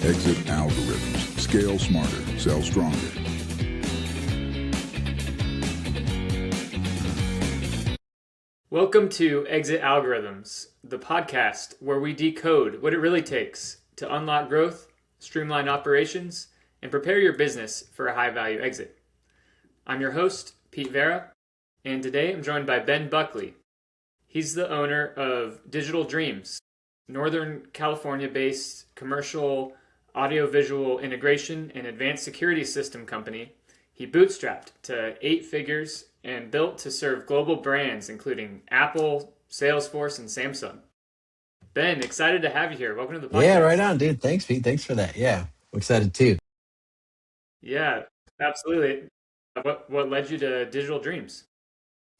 Exit algorithms. Scale smarter. Sell stronger. Welcome to Exit Algorithms, the podcast where we decode what it really takes to unlock growth, streamline operations, and prepare your business for a high-value exit. I'm your host, Pete Vera, and today I'm joined by Ben Buckley. He's the owner of Digital Dreams, Northern California-based commercial audiovisual integration and advanced security system company. He bootstrapped to 8 figures and built to serve global brands including Apple, Salesforce, and Samsung. Ben, excited to have you here. Welcome to the podcast. Yeah, right on, dude. Thanks, Pete. Thanks for that. Yeah, I'm excited too. Yeah, absolutely. What led you to Digital Dreams?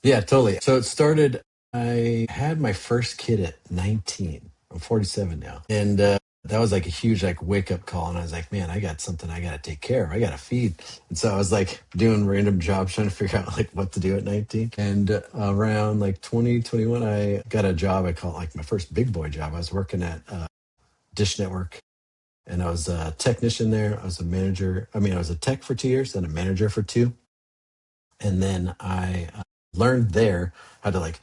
Yeah, totally. So it started, I had my first kid at 19. I'm 47 now. And that was like a huge like wake up call. And I was like, man, I got something I got to take care of. I got to feed. And so I was like doing random jobs trying to figure out like what to do at 19. And around like 2021, I got a job. I call it like my first big boy job. I was working at Dish Network. And I was a technician there. I was a manager. I was a tech for 2 years, then a manager for 2. And then I learned there how to like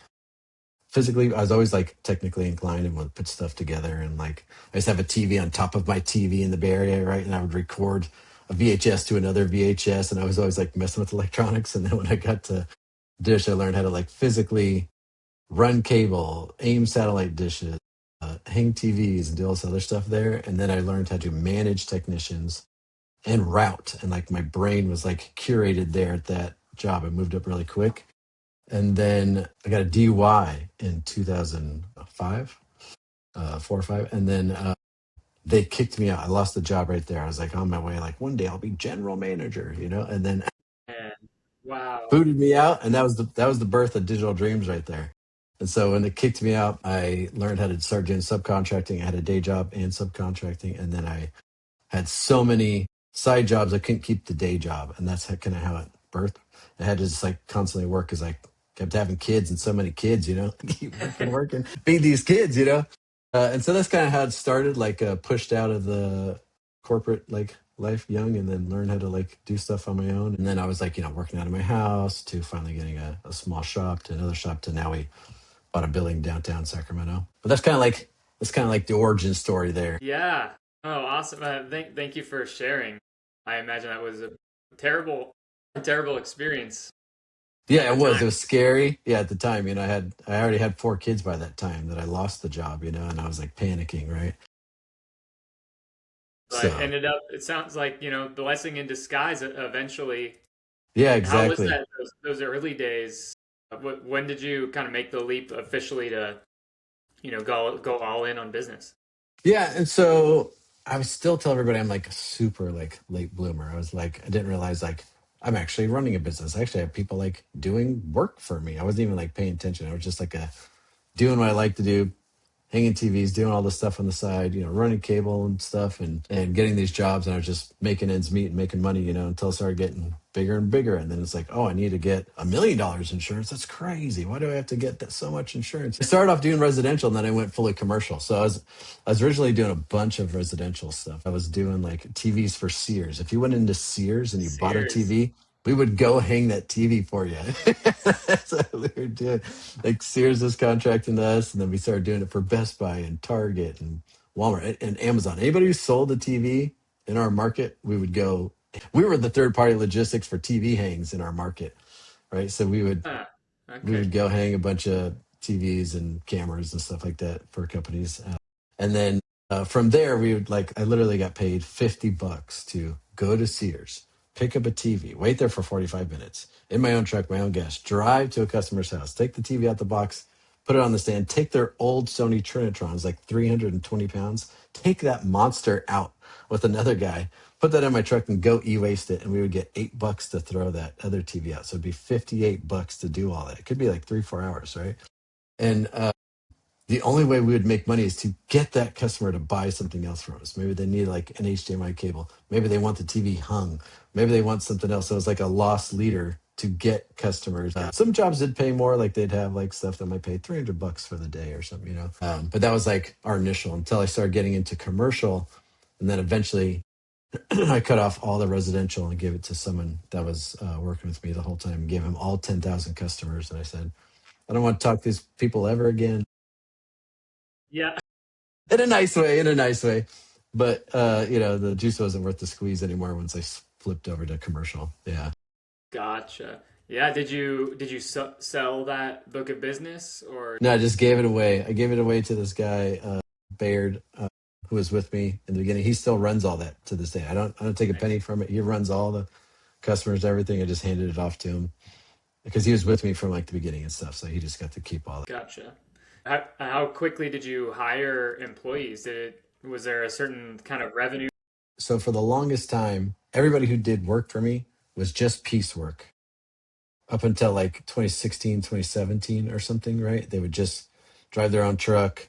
physically, I was always like technically inclined and would put stuff together. And like, I used to have a TV on top of my TV in the Bay Area, right? And I would record a VHS to another VHS. And I was always like messing with electronics. And then when I got to Dish, I learned how to like physically run cable, aim satellite dishes, hang TVs and do all this other stuff there. And then I learned how to manage technicians and route. And like my brain was like curated there at that job. I moved up really quick. And then I got a DUI in 2005, 4 or 5. And then they kicked me out. I lost the job right there. I was like on my way, like one day I'll be general manager, And then And wow. booted me out. And that was the birth of Digital Dreams right there. And so when they kicked me out, I learned how to start doing subcontracting. I had a day job and subcontracting. And then I had so many side jobs, I couldn't keep the day job. And that's kind of how it birthed. I had to just like constantly work because I kept having kids and so many kids, keep working, feed these kids, and so that's kind of how it started, like pushed out of the corporate like life young and then learned how to like do stuff on my own. And then I was like, working out of my house to finally getting a small shop to another shop to now we bought a building downtown Sacramento. But that's kind of like the origin story there. Yeah. Oh, awesome. Thank you for sharing. I imagine that was a terrible experience. Yeah, it was. It was scary. Yeah, at the time, I already had 4 kids by that time that I lost the job, and I was like panicking, right? But ended up, it sounds like, blessing in disguise eventually. Yeah, exactly. How was that, those early days? When did you kind of make the leap officially to, go all in on business? Yeah, and so I was still tell everybody I'm like a super like late bloomer. I was like, I didn't realize like I'm actually running a business. I actually have people like doing work for me. I wasn't even like paying attention. I was just like doing what I like to do, hanging TVs, doing all this stuff on the side, running cable and stuff and getting these jobs. And I was just making ends meet and making money, until it started getting bigger and bigger. And then it's like, oh, I need to get $1 million insurance. That's crazy. Why do I have to get that so much insurance? I started off doing residential and then I went fully commercial. So I was originally doing a bunch of residential stuff. I was doing like TVs for Sears. If you went into Sears and you bought a TV, we would go hang that TV for you. That's what we were doing. Like Sears was contracting to us, and then we started doing it for Best Buy and Target and Walmart and Amazon. Anybody who sold a TV in our market, we would go. We were the third-party logistics for TV hangs in our market, right? So we would go hang a bunch of TVs and cameras and stuff like that for companies, and then from there we would I literally got paid $50 to go to Sears, pick up a TV, wait there for 45 minutes in my own truck, my own gas, drive to a customer's house, take the TV out the box, put it on the stand, take their old Sony Trinitrons, like 320 pounds, take that monster out with another guy, put that in my truck and go e-waste it. And we would get $8 to throw that other TV out. So it'd be $58 to do all that. It could be like 3-4 hours, right? And the only way we would make money is to get that customer to buy something else from us. Maybe they need like an HDMI cable. Maybe they want the TV hung. Maybe they want something else. So it was like a loss leader to get customers. Some jobs did pay more, like they'd have like stuff that might pay $300 for the day or something, But that was like our initial until I started getting into commercial. And then eventually I cut off all the residential and gave it to someone that was working with me the whole time, gave him all 10,000 customers. And I said, I don't want to talk to these people ever again. Yeah. In a nice way, in a nice way. But, the juice wasn't worth the squeeze anymore once I flipped over to commercial. Yeah. Gotcha. Yeah. Did you sell that book of business or? No, I just gave it away. I gave it away to this guy, Baird, who was with me in the beginning. He still runs all that to this day. I don't take a Nice. penny from it. He runs all the customers, everything. I just handed it off to him because he was with me from like the beginning and stuff. So he just got to keep all that. Gotcha. How quickly did you hire employees? Was there a certain kind of revenue? So for the longest time, everybody who did work for me was just piecework up until like 2016, 2017 or something, right? They would just drive their own truck.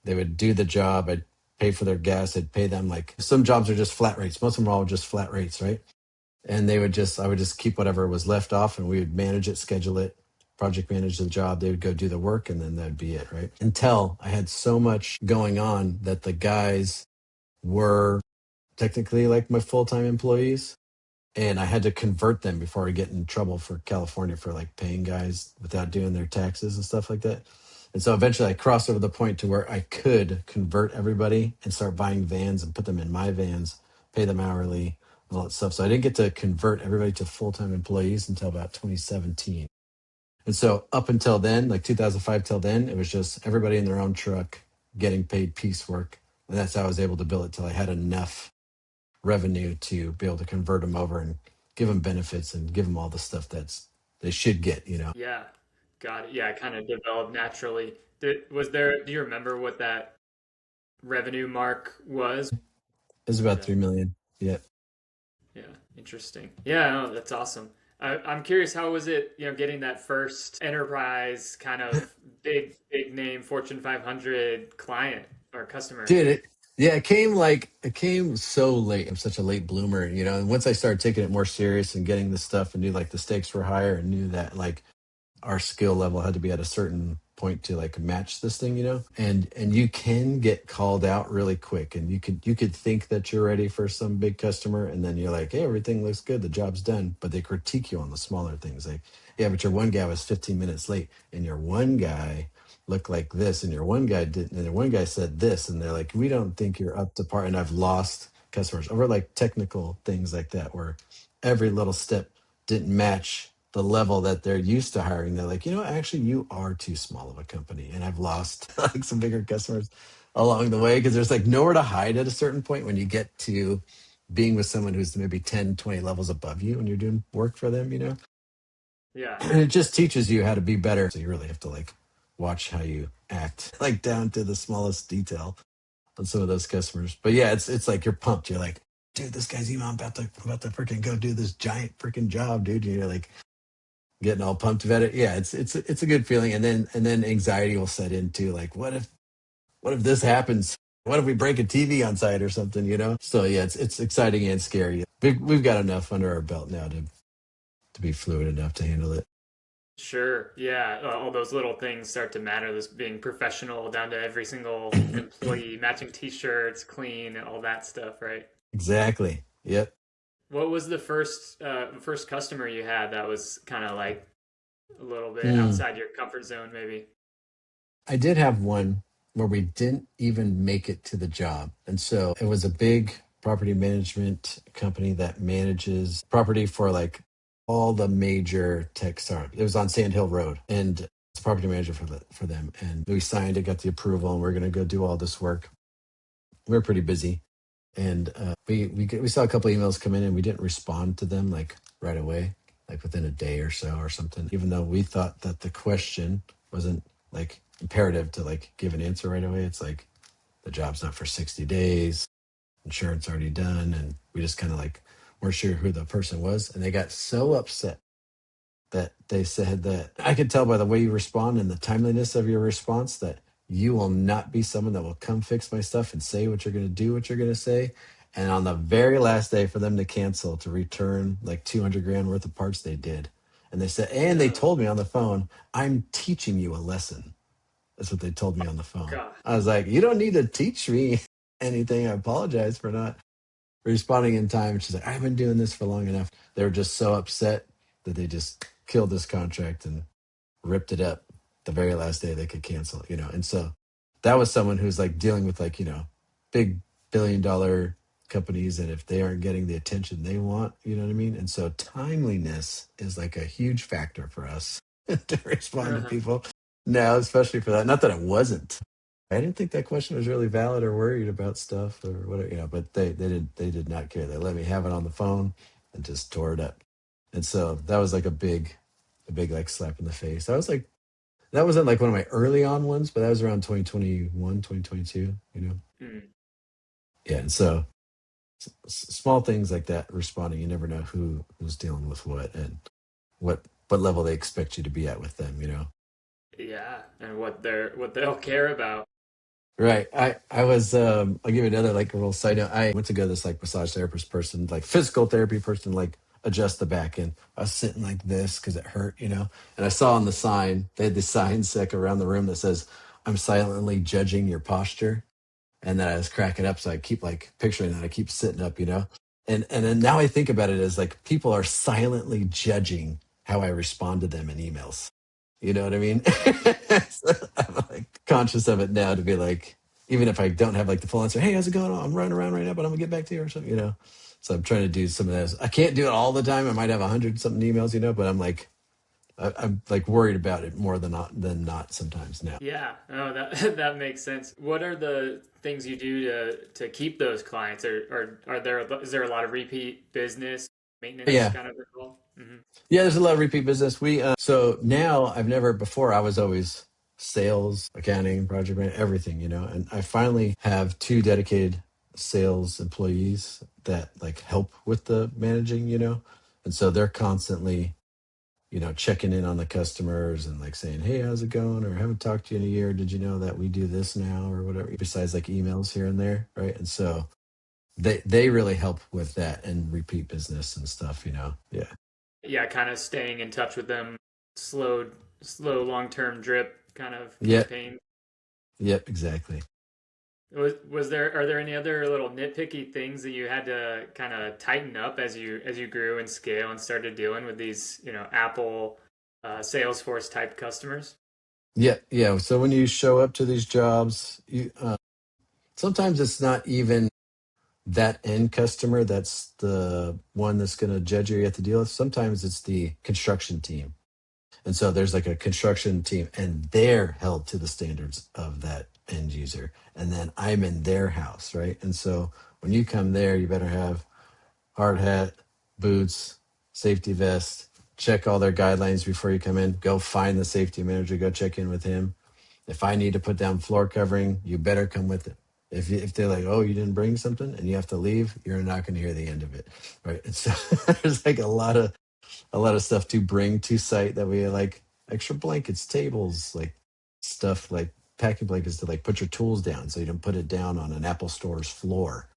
They would do the job. I'd pay for their gas. I'd pay them like some jobs are just flat rates. Most of them are all just flat rates, right? And I would just keep whatever was left off and we would manage it, schedule it, project manage the job. They would go do the work and then that'd be it, right? Until I had so much going on that the guys were technically like my full-time employees and I had to convert them before I get in trouble for California for like paying guys without doing their taxes and stuff like that. And so eventually I crossed over the point to where I could convert everybody and start buying vans and put them in my vans, pay them hourly and all that stuff. So I didn't get to convert everybody to full-time employees until about 2017. And so up until then, like 2005 till then, it was just everybody in their own truck getting paid piecework. And that's how I was able to bill it till I had enough revenue to be able to convert them over and give them benefits and give them all the stuff that's they should get. Yeah. Got it. Yeah, it kind of developed naturally. Do you remember what that revenue mark was? It was about Yeah. 3 million. Yeah. Yeah. Interesting. Yeah, no, that's awesome. I'm curious, how was it, getting that first enterprise kind of big name Fortune 500 client or customer? Dude, it came so late. I'm such a late bloomer. And once I started taking it more serious and getting the stuff and knew like the stakes were higher and knew that like our skill level had to be at a certain point to like match this thing. And you can get called out really quick and you could think that you're ready for some big customer and then you're like, hey, everything looks good, the job's done, but they critique you on the smaller things like, yeah, but your one guy was 15 minutes late and your one guy looked like this and your one guy didn't and your one guy said this and they're like, we don't think you're up to par. And I've lost customers over like technical things like that where every little step didn't match the level that they're used to hiring. They're like, actually, you are too small of a company. And I've lost like some bigger customers along the way because there's like nowhere to hide at a certain point when you get to being with someone who's maybe 10, 20 levels above you when you're doing work for them. Yeah. And it just teaches you how to be better. So you really have to like watch how you act, like down to the smallest detail on some of those customers. But yeah, it's like you're pumped. You're like, dude, this guy's even about to freaking go do this giant freaking job, dude. And you're like, getting all pumped about it. Yeah, it's a good feeling. And then anxiety will set in too. Like, what if this happens? What if we break a TV on site or something? So yeah, it's exciting and scary. We've got enough under our belt now to be fluid enough to handle it. Sure. Yeah. All those little things start to matter. This being professional down to every single employee, matching t-shirts, clean, all that stuff, right? Exactly. Yep. What was the first customer you had that was kind of like a little bit Hmm. outside your comfort zone, maybe? I did have one where we didn't even make it to the job. And so it was a big property management company that manages property for like all the major tech startups. It was on Sand Hill Road and it's a property manager for them. And we signed it, got the approval, and we're going to go do all this work. We were pretty busy. And we saw a couple emails come in and we didn't respond to them like right away, like within a day or so or something, even though we thought that the question wasn't like imperative to like give an answer right away. It's like the job's not for 60 days, insurance already done, and we just kind of like weren't sure who the person was. And they got so upset that they said that I could tell by the way you respond and the timeliness of your response that you will not be someone that will come fix my stuff and say what you're going to do, what you're going to say. And on the very last day for them to cancel, to return like 200 grand worth of parts, they did. And they said, and they No. told me on the phone, I'm teaching you a lesson. That's what they told me on the phone. God. I was like, you don't need to teach me. anything. I apologize for not responding in time. She's like, I've been doing this for long enough. They were just so upset that they just killed this contract and ripped it up the very last day they could cancel it, And so that was someone who's like dealing with like, big $1 billion companies. And if they aren't getting the attention they want, you know what I mean? And so timeliness is like a huge factor for us to respond to Uh-huh. people now, especially for that. Not that it wasn't. I didn't think that question was really valid or worried about stuff or whatever, but they did not care. They let me have it on the phone and just tore it up. And so that was like a big like slap in the face. That wasn't like one of my early on ones, but that was around 2021, 2022. Mm. Yeah. And so small things like that, responding, you never know who's dealing with what and what level they expect you to be at with them. Yeah, and what they'll care about. Right. I was I'll give you another like a little side note. I went to go to this like massage therapist person, like physical therapy person, like adjust the back, and I was sitting like this because it hurt. And I saw on the sign, they had the signs like around the room that says, I'm silently judging your posture. And then I was cracking up. So I keep like picturing that. I keep sitting up. And then now I think about it as like people are silently judging how I respond to them in emails. You know what I mean? So I'm like conscious of it now to be like, even if I don't have like the full answer, hey, how's it going? I'm running around right now, but I'm gonna get back to you or something. So I'm trying to do some of that. I can't do it all the time. I might have 100 something emails, but I'm like, I'm like worried about it more than not sometimes now. Yeah, no, that that makes sense. What are the things you do to keep those clients, or are there is there a lot of repeat business maintenance Yeah. kind of involved? Hmm. Yeah, there's a lot of repeat business. So now I've never before I was always sales, accounting, project management, everything. And I finally have two dedicated sales employees that like help with the managing. And so they're constantly, checking in on the customers and like saying, hey, how's it going? Or haven't talked to you in a year. Did you know that we do this now or whatever, besides like emails here and there. Right. And so they really help with that and repeat business and stuff. Yeah. Yeah, kind of staying in touch with them, slow, slow long-term drip kind of Yeah. campaign. Yep. Exactly. Was there are there any other little nitpicky things that you had to kind of tighten up as you grew and scale and started dealing with these, Apple, Salesforce type customers? Yeah, yeah. So when you show up to these jobs, sometimes it's not even that end customer that's the one that's going to judge you have to deal with. Sometimes it's the construction team, and so there's like a construction team, and they're held to the standards of that end user, and then I'm in their house, right? And so when you come there, you better have hard hat, boots, safety vest. Check all their guidelines before you come in. Go find the safety manager. Go check in with him. If I need to put down floor covering, you better come with it. If they're like, oh, you didn't bring something and you have to leave, you're not going to hear the end of it, right? And so there's like a lot of stuff to bring to site that we like extra blankets, tables, like stuff like packing blankets to like put your tools down so you don't put it down on an Apple store's floor.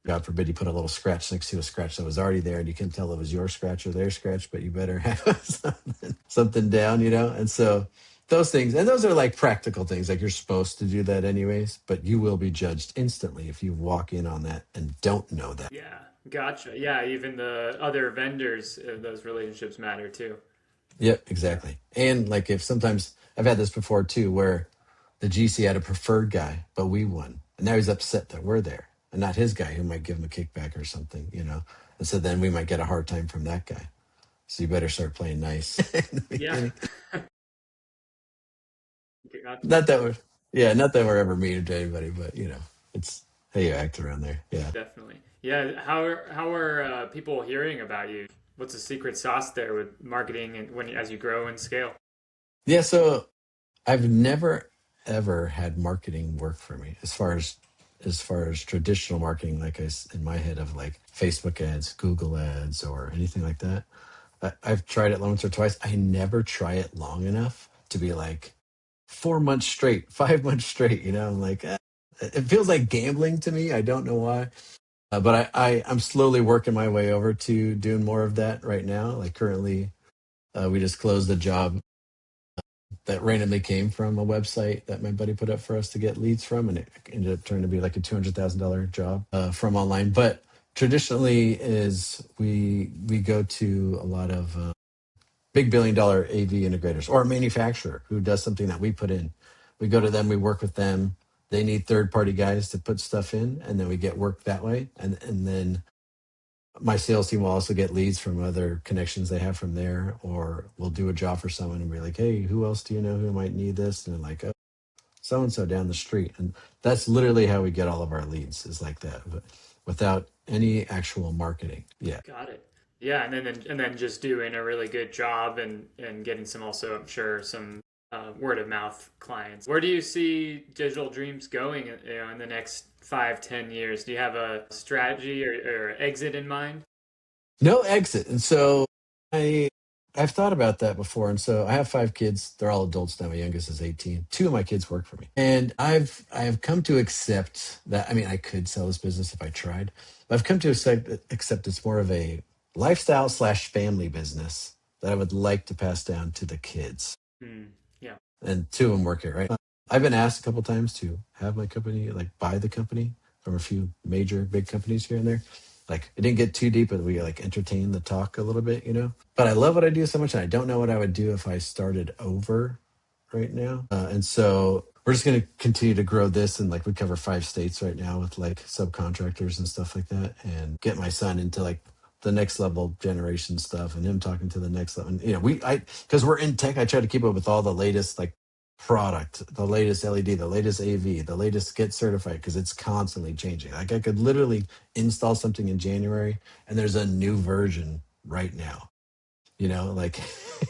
God forbid you put a little scratch next to a scratch that was already there and you couldn't tell it was your scratch or their scratch, but you better have something down. And so those things, and those are like practical things, like you're supposed to do that anyways, but you will be judged instantly if you walk in on that and don't know that. Yeah, gotcha. Yeah, even the other vendors, those relationships matter too. Yep, Yeah. exactly. And like if sometimes I've had this before too, where the GC had a preferred guy, but we won. And now he's upset that we're there and not his guy who might give him a kickback or something. And so then we might get a hard time from that guy. So you better start playing nice in the Yeah. beginning. Gotcha. Not that we're, yeah, not that we're ever mean to anybody, but it's how you act around there. Yeah. Definitely. Yeah. How are people hearing about you? What's the secret sauce there with marketing and when as you grow and scale? Yeah. So I've never ever had marketing work for me as far as traditional marketing, like in my head of like Facebook ads, Google ads, or anything like that. I've tried it once or twice. I never try it long enough to be like 4 months straight, 5 months straight. I'm like, it feels like gambling to me. I don't know why. But I'm slowly working my way over to doing more of that right now. Like currently, we just closed a job that randomly came from a website that my buddy put up for us to get leads from, and it ended up turning to be like a $200,000 job from online. But traditionally, is we go to a lot of big billion-dollar AV integrators or a manufacturer who does something that we put in. We go to them, we work with them. They need third-party guys to put stuff in, and then we get work that way. And then my sales team will also get leads from other connections they have from there, or we'll do a job for someone and be like, hey, who else do you know who might need this? And they're like, oh, so and so down the street. And that's literally how we get all of our leads, is like that, but without any actual marketing. Yeah. Got it. Yeah, and then just doing a really good job and getting some, also I'm sure some word of mouth clients. Where do you see Digital Dreams going, in the next 5-10 years? Do you have a strategy or exit in mind? No exit. And so I I've thought about that before. And so I have 5 kids. They're all adults now. My youngest is 18. Two of my kids work for me. And I've come to accept that. I mean, I could sell this business if I tried. But I've come to accept it's more of a lifestyle slash family business that I would like to pass down to the kids. Hmm. Yeah. And two of them work here, right? I've been asked a couple times to have my company, like buy the company from a few major big companies here and there. Like it didn't get too deep, but we like entertain the talk a little bit, you know. But I love what I do so much, and I don't know what I would do if I started over right now. And so we're just going to continue to grow this, and like we cover 5 states right now with like subcontractors and stuff like that, and get my son into like the next level generation stuff, and him talking to the next level. And, you know, because we're in tech, I try to keep up with all the latest like product, the latest LED, the latest AV, the latest get certified, because it's constantly changing. Like I could literally install something in January and there's a new version right now. You know, like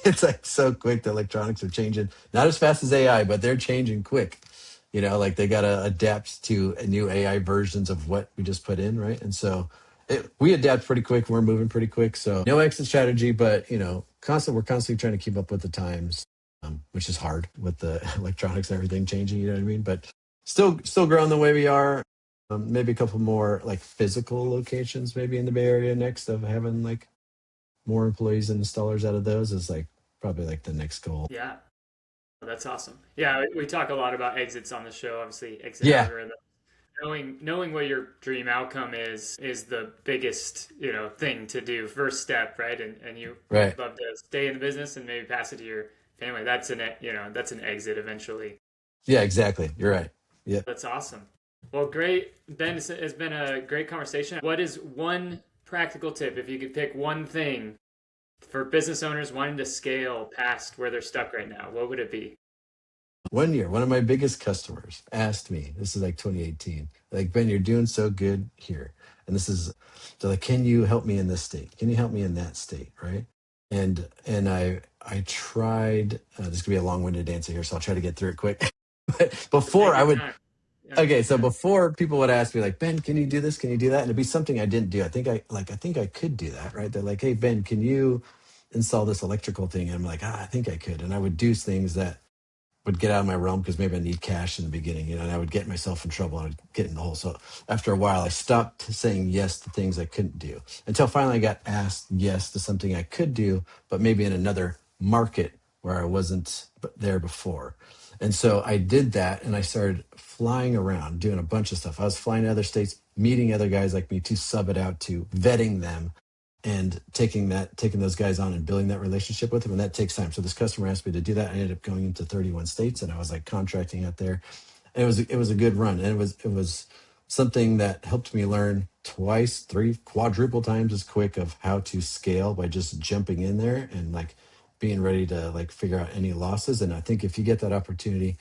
it's like so quick. The electronics are changing, not as fast as AI, but they're changing quick. You know, like they got to adapt to new AI versions of what we just put in, right? And so we adapt pretty quick. We're moving pretty quick. So no exit strategy, but you know, we're constantly trying to keep up with the times, which is hard with the electronics and everything changing. You know what I mean? But still growing the way we are. Maybe a couple more like physical locations, maybe in the Bay Area next, of having like more employees and installers out of those is like probably like the next goal. Yeah. That's awesome. Yeah, we talk a lot about exits on the show. Obviously, exit Yeah, algorithm. Knowing what your dream outcome is the biggest, thing to do, first step, right? And you right. love to stay in the business and maybe pass it to your family. That's an exit eventually. Yeah, exactly. You're right. Yeah. That's awesome. Well, great, Ben. It's been a great conversation. What is one practical tip, if you could pick one thing for business owners wanting to scale past where they're stuck right now? What would it be? One year, one of my biggest customers asked me, this is like 2018, like, Ben, you're doing so good here. And they're like, can you help me in this state? Can you help me in that state? Right. And I tried, this could be a long-winded answer here, so I'll try to get through it quick. But before Take I your would, time. Yeah. okay, so before people would ask me like, Ben, can you do this? Can you do that? And it'd be something I didn't do. I think I could do that, right? They're like, hey, Ben, can you install this electrical thing? And I'm like, I think I could. And I would do things that would get out of my realm because maybe I need cash in the beginning, you know, and I would get myself in trouble and I'd get in the hole. So after a while, I stopped saying yes to things I couldn't do until finally I got asked yes to something I could do, but maybe in another market where I wasn't there before. And so I did that and I started flying around doing a bunch of stuff. I was flying to other states, meeting other guys like me to sub it out to, vetting them, and taking those guys on and building that relationship with them. And that takes time. So this customer asked me to do that. I ended up going into 31 states and I was like contracting out there. And it was a good run. And it was something that helped me learn twice, three, quadruple times as quick of how to scale by just jumping in there and like being ready to like figure out any losses. And I think if you get that opportunity,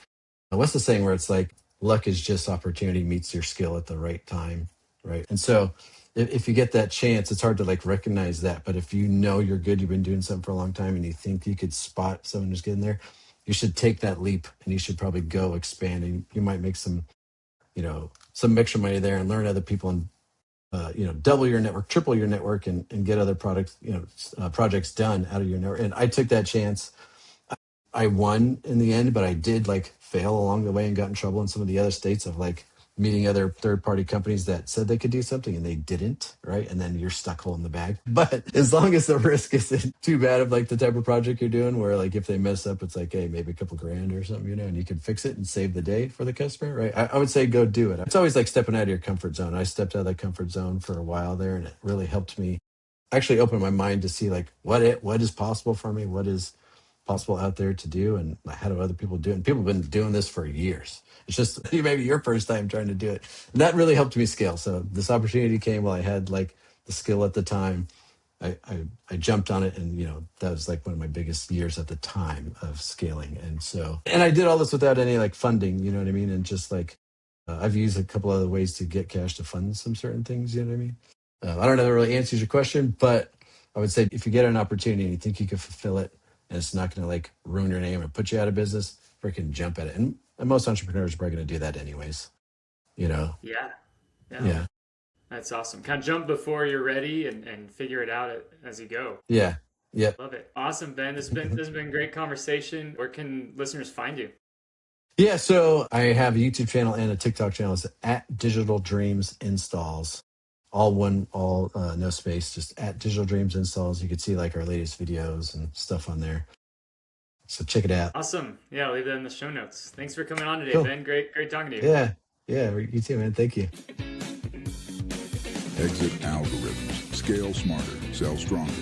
what's the saying where it's like luck is just opportunity meets your skill at the right time, right? And so if you get that chance, it's hard to like recognize that. But if you know you're good, you've been doing something for a long time, and you think you could spot someone who's getting there, you should take that leap, and you should probably go expanding. You might make some extra money there and learn other people, and double your network, triple your network, and get other projects done out of your network. And I took that chance. I won in the end, but I did like fail along the way and got in trouble in some of the other states of like meeting other third-party companies that said they could do something and they didn't, right? And then you're stuck holding the bag. But as long as the risk isn't too bad of like the type of project you're doing, where like if they mess up, it's like, hey, maybe a couple grand or something, and you can fix it and save the day for the customer, right? I would say go do it. It's always like stepping out of your comfort zone. I stepped out of that comfort zone for a while there, and it really helped me actually open my mind to see like what is possible for me, what is possible out there to do, and how do other people do it. And people have been doing this for years. It's just maybe your first time trying to do it. And that really helped me scale. So this opportunity came while I had like the skill at the time. I jumped on it, and that was like one of my biggest years at the time of scaling. And I did all this without any like funding, you know what I mean? And just like I've used a couple other ways to get cash to fund some certain things, you know what I mean? I don't know if that really answers your question, but I would say if you get an opportunity and you think you can fulfill it, and it's not going to like ruin your name or put you out of business, freaking jump at it. And most entrepreneurs are probably going to do that anyways, you know? Yeah. Yeah. Yeah. That's awesome. Kind of jump before you're ready and figure it out as you go. Yeah. Yeah. Love it. Awesome, Ben. This has been great conversation. Where can listeners find you? Yeah. So I have a YouTube channel and a TikTok channel. It's at Digital Dreams Installs. All one, all no space, just at Digital Dreams Installs. You can see like our latest videos and stuff on there. So check it out. Awesome. Yeah, I'll leave that in the show notes. Thanks for coming on today, Cool. Ben. Great talking to you. Yeah. Yeah. You too, man. Thank you. Exit algorithms. Scale smarter. Sell stronger.